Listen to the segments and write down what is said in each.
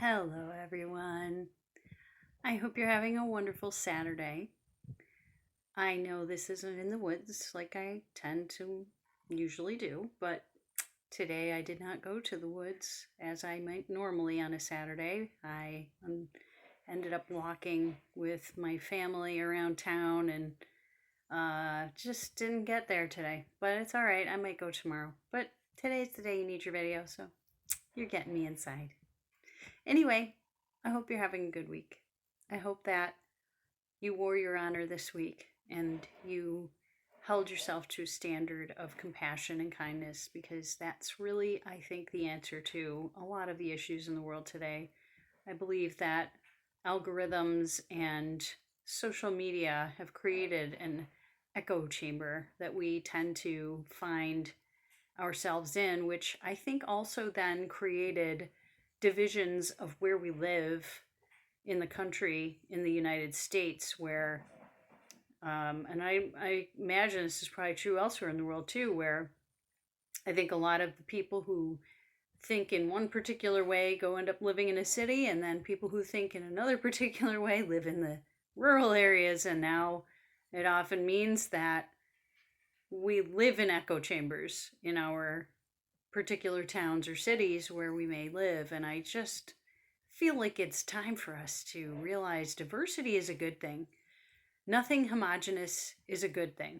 Hello, everyone. I hope you're having a wonderful Saturday. I know this isn't in the woods like I tend to usually do, but today I did not go to the woods as I might normally on a Saturday. I ended up walking with my family around town and just didn't get there today. But it's all right. I might go tomorrow. But today's the day you need your video, so you're getting me inside. Anyway, I hope you're having a good week. I hope that you wore your honor this week and you held yourself to a standard of compassion and kindness, because that's really, I think, the answer to a lot of the issues in the world today. I believe that algorithms and social media have created an echo chamber that we tend to find ourselves in, which I think also then created divisions of where we live in the country, in the United States, where, and I imagine this is probably true elsewhere in the world too, where I think a lot of the people who think in one particular way go end up living in a city, and then people who think in another particular way live in the rural areas. And now it often means that we live in echo chambers in our particular towns or cities where we may live. And I just feel like it's time for us to realize diversity is a good thing. Nothing homogenous is a good thing.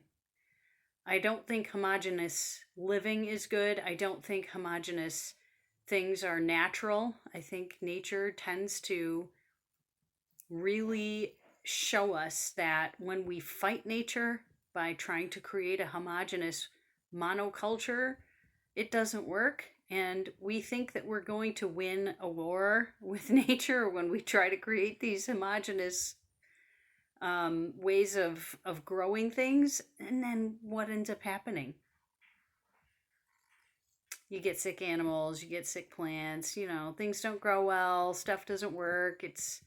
I don't think homogenous living is good. I don't think homogenous things are natural. I think nature tends to really show us that when we fight nature by trying to create a homogenous monoculture, it doesn't work. And we think that we're going to win a war with nature when we try to create these homogenous ways of growing things. And then what ends up happening? You get sick animals, you get sick plants, things don't grow well, stuff doesn't work. It's,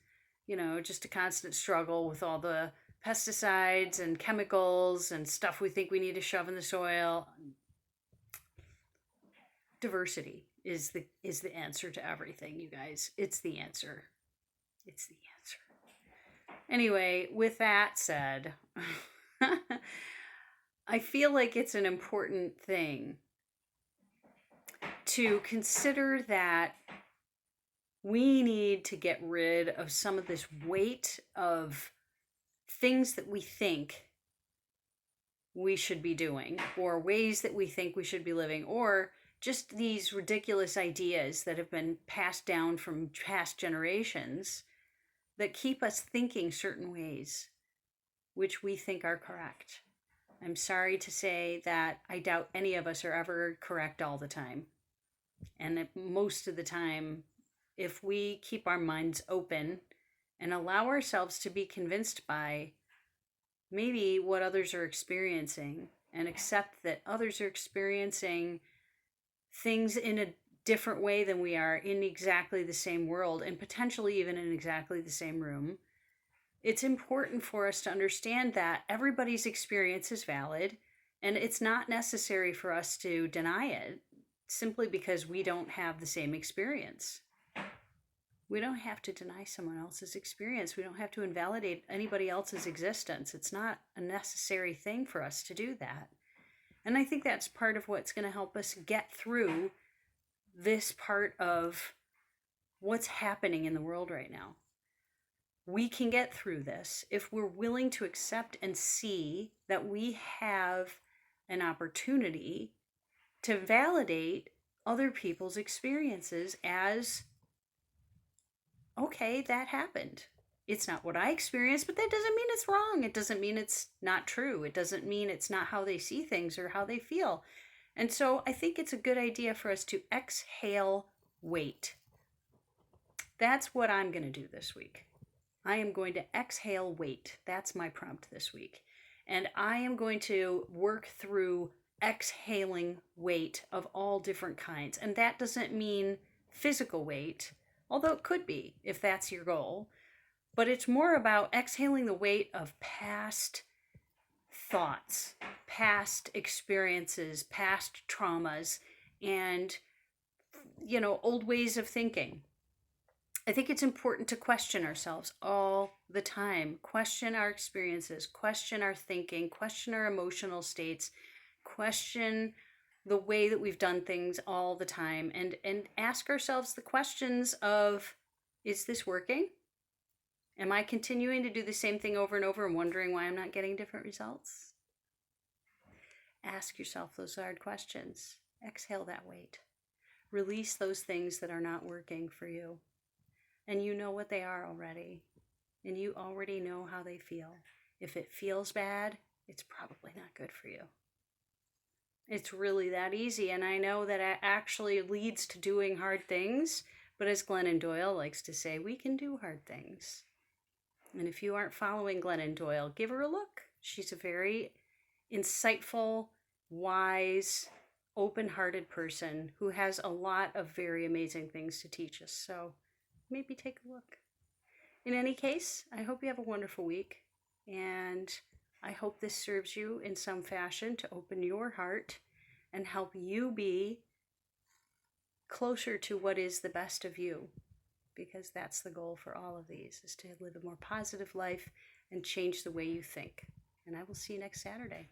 just a constant struggle with all the pesticides and chemicals and stuff we think we need to shove in the soil. Diversity is the answer to everything, you guys. It's the answer. It's the answer. Anyway, with that said, I feel like it's an important thing to consider that we need to get rid of some of this weight of things that we think we should be doing, or ways that we think we should be living, or just these ridiculous ideas that have been passed down from past generations that keep us thinking certain ways, which we think are correct. I'm sorry to say that I doubt any of us are ever correct all the time. And most of the time, if we keep our minds open and allow ourselves to be convinced by maybe what others are experiencing, and accept that others are experiencing things in a different way than we are, in exactly the same world, and potentially even in exactly the same room, it's important for us to understand that everybody's experience is valid, and it's not necessary for us to deny it simply because we don't have the same experience. We don't have to deny someone else's experience. We don't have to invalidate anybody else's existence. It's not a necessary thing for us to do that. And I think that's part of what's going to help us get through this part of what's happening in the world right now. We can get through this if we're willing to accept and see that we have an opportunity to validate other people's experiences as, okay, that happened. It's not what I experienced, but that doesn't mean it's wrong. It doesn't mean it's not true. It doesn't mean it's not how they see things or how they feel. And so I think it's a good idea for us to exhale weight. That's what I'm going to do this week. I am going to exhale weight. That's my prompt this week. And I am going to work through exhaling weight of all different kinds. And that doesn't mean physical weight, although it could be if that's your goal. But it's more about exhaling the weight of past thoughts, past experiences, past traumas, and, old ways of thinking. I think it's important to question ourselves all the time, question our experiences, question our thinking, question our emotional states, question the way that we've done things all the time, and ask ourselves the questions of, is this working? Am I continuing to do the same thing over and over and wondering why I'm not getting different results? Ask yourself those hard questions. Exhale that weight. Release those things that are not working for you. And you know what they are already. And you already know how they feel. If it feels bad, it's probably not good for you. It's really that easy. And I know that it actually leads to doing hard things. But as Glennon Doyle likes to say, we can do hard things. And if you aren't following Glennon Doyle, give her a look. She's a very insightful, wise, open-hearted person who has a lot of very amazing things to teach us. So maybe take a look. In any case, I hope you have a wonderful week, and I hope this serves you in some fashion to open your heart and help you be closer to what is the best of you, because that's the goal for all of these, is to live a more positive life and change the way you think. And I will see you next Saturday.